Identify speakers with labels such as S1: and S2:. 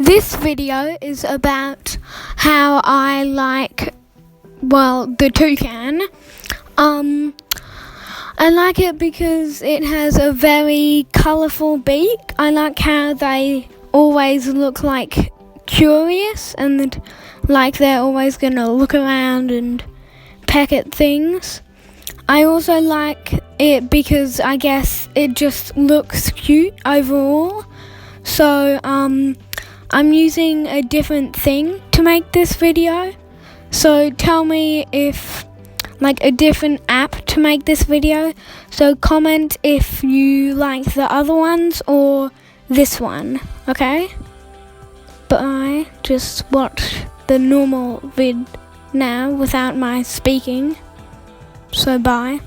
S1: This video is about how I like, the toucan. I like it because it has a very colourful beak. I like how they always look like curious and like they're always going to look around and peck at things. I also like it because I guess it just looks cute overall. So, I'm using a different thing to make this video. So tell me if, a different app to make this video. So comment if you like the other ones or this one, okay? But I just watch the normal vid now without my speaking. So bye.